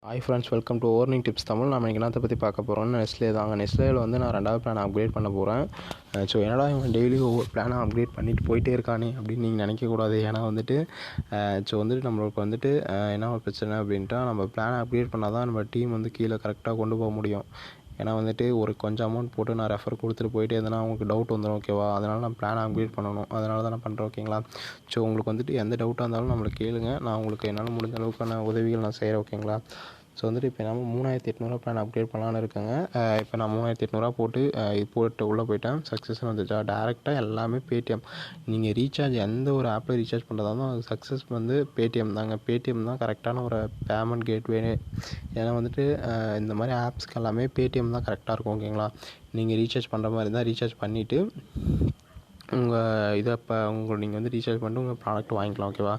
Hi friends, welcome to earning tips Tamil. நம்ம இன்றைக்கி என்னத்தை பற்றி பார்க்க போகிறோம்னு நெஸ்லே தாங்க. நெஸ்லேயில் வந்து நான் 2வது பிளான் அப்கிரேட் பண்ண போகிறேன். ஸோ என்னடா இவன் டெய்லி ஒவ்வொரு பிளானை அப்கிரேட் பண்ணிட்டு போயிட்டே இருக்கானே அப்படின்னு நீங்கள் நினைக்கக்கூடாது. ஏன்னா வந்துட்டு நம்மளுக்கு வந்துட்டு என்ன ஒரு பிரச்சனை அப்படின்ட்டா, நம்ம பிளானை அப்கிரேட் பண்ணால் தான் நம்ம டீம் வந்து கீழே கரெக்டாக கொண்டு போக முடியும். ஏன்னா வந்துட்டு ஒரு கொஞ்சம் அமௌண்ட் போட்டு நான் ரெஃபர் கொடுத்துட்டு போயிட்டே இருந்தேன்னா அவங்களுக்கு டவுட் வந்துடும். ஓகேவா? அதனால் நான் பிளானை அப்கிரேட் பண்ணணும். அதனால தான் நான் பண்ணுறேன். ஓகேங்களா? ஸோ உங்களுக்கு வந்துட்டு எந்த டவுட்டாக இருந்தாலும் நம்மளுக்கு கேளுங்க. நான் உங்களுக்கு என்னால் முடிஞ்ச அளவுக்கான உதவிகள் நான் செய்கிறேன். ஓகேங்களா? ஸோ வந்துட்டு இப்போ நம்ம 3800 பிளான் அப்கிரேட் பண்ணலான்னு இருக்கேங்க. இப்போ நான் 3800 போட்டு போட்டு உள்ளே போயிட்டேன். சக்ஸஸ்ன்னு வந்துச்சா. டேரெக்டாக எல்லாமே பேடிஎம். நீங்கள் ரீசார்ஜ் எந்த ஒரு ஆப்பில் ரீசார்ஜ் பண்ணுறதா இருந்தாலும் அது சக்ஸஸ் வந்து பேடிஎம் தாங்க. பேடிஎம் தான் கரெக்டான ஒரு பேமெண்ட் கேட்வே. ஏன்னா வந்துட்டு இந்த மாதிரி ஆப்ஸ்க்கு எல்லாமே பேடிஎம் தான் கரெக்டாக இருக்கும். ஓகேங்களா? நீங்கள் ரீசார்ஜ் பண்ணுற மாதிரி இருந்தால் ரீசார்ஜ் பண்ணிவிட்டு நீங்கள் வந்து ரீசார்ஜ் பண்ணிட்டு உங்கள் ப்ராடக்ட் வாங்கிக்கலாம். ஓகேவா?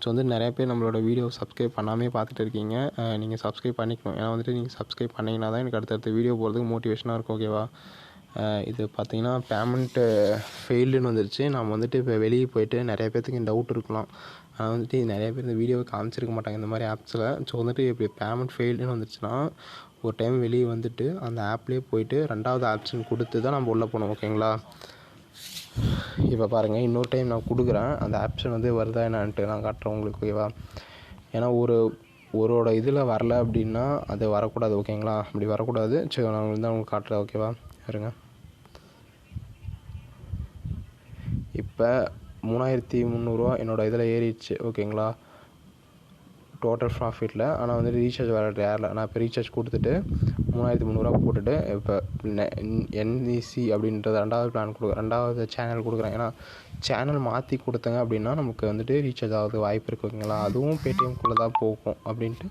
ஸோ வந்து நிறைய பேர் நம்மளோட வீடியோ சப்ஸ்கிரைப் பண்ணாமே பார்த்துட்டு இருக்கீங்க. நீங்கள் சப்ஸ்கிரைப் பண்ணிக்கணும். ஏன்னா வந்துட்டு நீங்கள் சப்ஸ்கிரைப் பண்ணிங்கன்னா தான் எனக்கு அடுத்தடுத்த வீடியோ போகிறதுக்கு மோட்டிவேஷனாக இருக்கும். ஓகேவா? இது பார்த்தீங்கன்னா பேமெண்ட்டு ஃபெயில்டுன்னு வந்துருச்சு. நம்ம வந்துட்டு இப்போ வெளியே போயிட்டு நிறைய பேர்த்துக்கு டவுட் இருக்கலாம். ஆனால் வந்துட்டு நிறைய பேர் இந்த வீடியோவை காமிச்சிருக்க மாட்டாங்க இந்த மாதிரி ஆப்ஸில். ஸோ வந்துட்டு இப்படி பேமெண்ட் ஃபெயில்டுன்னு வந்துருச்சுன்னா ஒரு டைம் வெளியே வந்துட்டு அந்த ஆப்லேயே போயிட்டு 2வது ஆப்ஷன் கொடுத்து தான் நம்ம உள்ளே போகணும். ஓகேங்களா? இப்போ பாருங்கள், இன்னொரு டைம் நான் கொடுக்குறேன். அந்த ஆப்ஷன் வந்து வருதா என்னான்ட்டு நான் காட்டுறேன் உங்களுக்கு. ஓகேவா? ஏன்னா ஒரோட இதில் வரல அப்படின்னா அது வரக்கூடாது. ஓகேங்களா? அப்படி வரக்கூடாது. சரி, நான் வந்து உங்களுக்கு காட்டுறேன். ஓகேவா? இருங்க. இப்போ 3300 என்னோடய இதில் ஏறிடுச்சு. ஓகேங்களா? டோட்டல் ப்ராஃபிட்டில். ஆனால் வந்து ரீசார்ஜ் வர ஏறல. நான் இப்போ ரீசார்ஜ் கொடுத்துட்டு 3300 போட்டுட்டு இப்போ என்இசி அப்படின்றது 2வது பிளான் 2வது சேனல் கொடுக்குறேன். ஏன்னா சேனல் மாற்றி கொடுத்தங்க அப்படின்னா நமக்கு வந்துட்டு ரீசார்ஜ் ஆகிறதுக்கு வாய்ப்பு இருக்குது. ஓகேங்களா? அதுவும் பேடிஎம்குள்ளே தான் போகும் அப்படின்ட்டு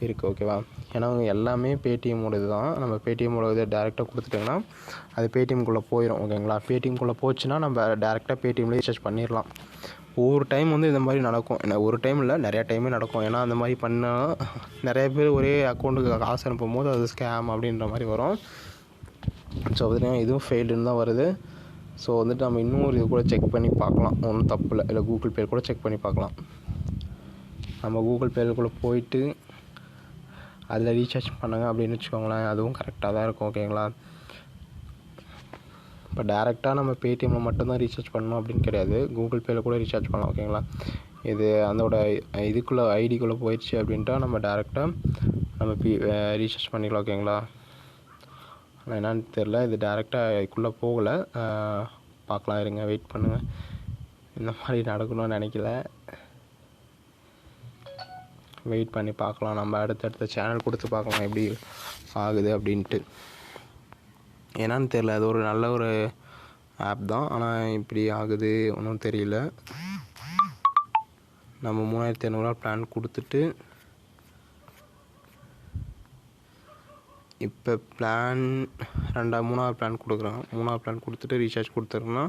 இருக்குது. ஓகேவா? ஏன்னா அவங்க எல்லாமே பேடிஎம்மோட இது தான். நம்ம பேடிஎம்மோட இதை டேரெக்டாக கொடுத்துட்டோங்கன்னா அது பேடிஎம்குள்ளே போயிடும். ஓகேங்களா? பேடிஎம்குள்ளே போச்சுன்னா நம்ம டேரெக்டாக பேடிஎம்லேயே ரீசார்ஜ் பண்ணிடலாம். ஒவ்வொரு டைம் வந்து இந்த மாதிரி நடக்கும். ஏன்னா ஒரு டைம் இல்லை, நிறையா டைமே நடக்கும். ஏன்னா அந்த மாதிரி பண்ணால் நிறைய பேர் ஒரே அக்கௌண்ட்டுக்கு காசு அனுப்பும் போது அது ஸ்கேம் அப்படின்ற மாதிரி வரும். ஸோ பார்த்தீங்கன்னா இதுவும் ஃபெயில்டுன்னு தான் வருது. ஸோ வந்துட்டு நம்ம இன்னும் ஒரு இது கூட செக் பண்ணி பார்க்கலாம். ஒன்றும் தப்பு இல்லை கூகுள் பே கூட செக் பண்ணி பார்க்கலாம். நம்ம கூகுள் பேக்குள்ளே போயிட்டு அதில் ரீசார்ஜ் பண்ணுங்க அப்படின்னு வச்சுக்கோங்களேன். அதுவும் கரெக்டாக தான் இருக்கும். ஓகேங்களா? இப்போ டேரெக்டாக நம்ம பேடிஎம்மில் மட்டும்தான் ரீசார்ஜ் பண்ணணும் அப்படின்னு கிடையாது. கூகுள் பேயில் கூட ரீசார்ஜ் பண்ணலாம். ஓகேங்களா? இது அதோட இதுக்குள்ளே ஐடிக்குள்ளே போயிடுச்சு அப்படின்ட்டா நம்ம டேரெக்டாக நம்ம ரீசார்ஜ் பண்ணிக்கலாம். ஓகேங்களா? ஆனால் என்னான்னு தெரில, இது டேரெக்டாக இதுக்குள்ளே போகலை. பார்க்கலாம், இருங்க, வெயிட் பண்ணுங்கள். இந்த மாதிரி நடக்கணும்னு நினைக்கல. வெயிட் பண்ணி பார்க்கலாம். நம்ம அடுத்தடுத்த சேனல் கொடுத்து பார்க்கலாம் எப்படி ஆகுது அப்படின்ட்டு. என்னான்னு தெரில, அது ஒரு நல்ல ஒரு ஆப் தான். ஆனால் இப்படி ஆகுது ஒன்றும் தெரியல. நம்ம 3800 பிளான் கொடுத்துட்டு இப்போ பிளான் 3வது பிளான் கொடுக்குறோம். 3வது பிளான் கொடுத்துட்டு ரீசார்ஜ் கொடுத்துருன்னா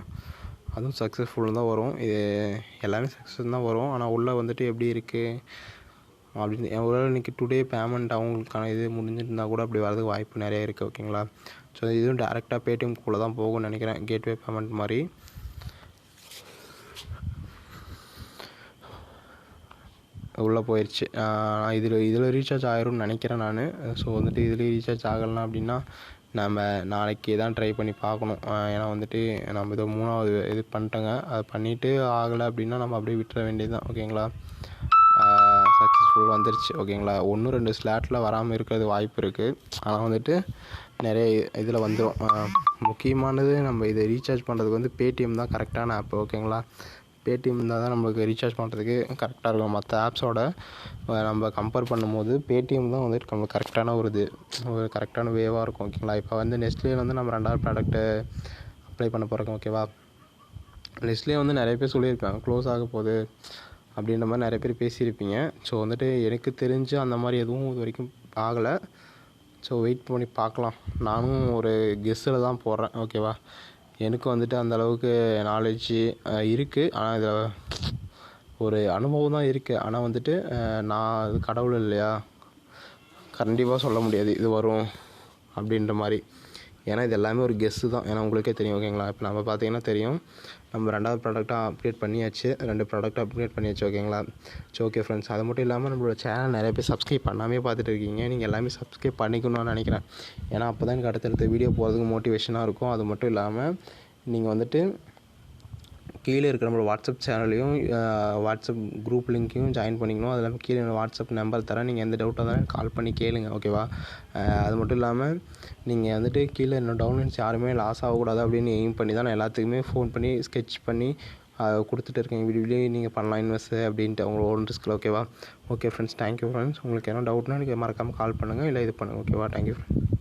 அதுவும் சக்ஸஸ்ஃபுல்லாக தான் வரும். இது எல்லாமே சக்ஸஸ் தான் வரும். ஆனால் உள்ளே வந்துட்டு எப்படி இருக்குது அப்படின்னு ஒரு இன்றைக்கி டுடே பேமெண்ட் அவங்களுக்கான இது முடிஞ்சிருந்தால் கூட அப்படி வரதுக்கு வாய்ப்பு நிறைய இருக்குது. ஓகேங்களா? ஸோ இதுவும் டேரெக்டாக பேடிஎம்குள்ளே தான் போகும்னு நினைக்கிறேன். கேட்வே பேமெண்ட் மாதிரி உள்ளே போயிடுச்சு. இதில் ரீசார்ஜ் ஆயிரும்னு நினைக்கிறேன் நான். ஸோ வந்துட்டு இதுலேயே ரீசார்ஜ் ஆகலைனா அப்படின்னா நம்ம நாளைக்கு தான் ட்ரை பண்ணி பார்க்கணும். ஏன்னா வந்துட்டு நம்ம இதை 3வது இது பண்ணிட்டோங்க. அதை பண்ணிவிட்டு ஆகலை அப்படின்னா நம்ம அப்படியே விட்டுற வேண்டியது தான். ஓகேங்களா? சக்ஸஸ்ஃபுல் வந்துருச்சு. ஓகேங்களா? 1-2 ஸ்லாட்டில் வராமல் இருக்கிறது வாய்ப்பு இருக்குது. ஆனால் வந்துட்டு நிறைய இதில் வந்துடும். முக்கியமானது நம்ம இதை ரீசார்ஜ் பண்ணுறதுக்கு வந்து பேடிஎம் தான் கரெக்டான ஆப். ஓகேங்களா? பேடிஎம் இருந்தால் தான் நம்மளுக்கு ரீசார்ஜ் பண்ணுறதுக்கு கரெக்டாக இருக்கும். மற்ற ஆப்ஸோட நம்ம கம்பேர் பண்ணும்போது பேடிஎம் தான் வந்துட்டு நம்மளுக்கு கரெக்டான ஒரு கரெக்டான வேவாக இருக்கும். ஓகேங்களா? இப்போ வந்து நெஸ்ட்லே வந்து நம்ம 2வது ப்ராடக்ட்டு அப்ளை பண்ண போகிறோம். ஓகேவா? நெஸ்ட்லே வந்து நிறைய பேர் சொல்லியிருப்பாங்க க்ளோஸ் ஆக போகுது அப்படின்ற மாதிரி நிறைய பேர் பேசியிருப்பீங்க. ஸோ வந்துட்டு எனக்கு தெரிஞ்சு அந்த மாதிரி எதுவும் இது வரைக்கும் ஆகலை. ஸோ வெயிட் பண்ணி பார்க்கலாம். நானும் ஒரு கெஸ்ஸில் தான் போடுறேன். ஓகேவா? எனக்கு வந்துட்டு அந்தளவுக்கு நாலேஜு இருக்குது. ஆனால் இதில் ஒரு அனுபவம் தான் இருக்குது. ஆனால் வந்துட்டு நான் அது கடவுள் இல்லையா, கண்டிப்பாக சொல்ல முடியாது இது வரும் அப்படின்ற மாதிரி. ஏன்னா இது எல்லாமே ஒரு கெஸ்ஸு தான். ஏன்னா உங்களுக்கே தெரியும் ஓகேங்களா. இப்போ நம்ம பார்த்தீங்கன்னா தெரியும், நம்ம 2வது ப்ராடக்ட்டாக அப்டேட் பண்ணியாச்சு. 2 ப்ராடக்ட் அப்டேட் பண்ணியாச்சு ஓகேங்களா. சரி ஓகே ஃப்ரெண்ட்ஸ், அது மட்டும் இல்லாமல் நம்மளோட சேனல் நிறைய பேர் சப்ஸ்கிரைப் பண்ணாமே பார்த்துட்டு இருக்கீங்க. நீங்கள் எல்லாமே சப்ஸ்கிரைப் பண்ணிக்கணும்னு நினைக்கிறேன். ஏன்னா அப்போ தான் எனக்கு அடுத்தடுத்த வீடியோ போகிறதுக்கு மோட்டிவேஷனாக இருக்கும். அது மட்டும் இல்லாமல் நீங்கள் வந்துட்டு கீழே இருக்கிற நம்மளோட வாட்ஸ்அப் சேனலையும் வாட்ஸ்அப் குரூப் லிங்க்கையும் ஜாயின் பண்ணிக்கணும். அது இல்லாமல் கீழே வாட்ஸ்அப் நம்பர் தரேன். நீங்கள் எந்த டவுட்டாக இருந்தாலும் கால் பண்ணி கேளுங்க ஓகேவா. அது மட்டும் இல்லாமல் நீங்கள் வந்துட்டு கீழே இன்னும் டவுன்லோட்ஸ் யாருமே லாஸ் ஆகக்கூடாது அப்படின்னு எய்ம் பண்ணி தான் நான் எல்லாத்துக்குமே ஃபோன் பண்ணி ஸ்கெட்ச் பண்ணி கொடுத்துட்டு இருக்கேன். வீடியோலேயே நீங்கள் பண்ணலாம் இன்வெஸ்ட் அப்படின்ட்டு உங்களோட ஓன் ரிஸ்கில் ஓகேவா. Okay friends, thank you friends. உங்களுக்கு என்ன டவுட்னா நீங்கள் மறக்காமல் கால் பண்ணுங்கள், இல்லை இது பண்ணுங்கள் ஓகேவா. Thank you friends.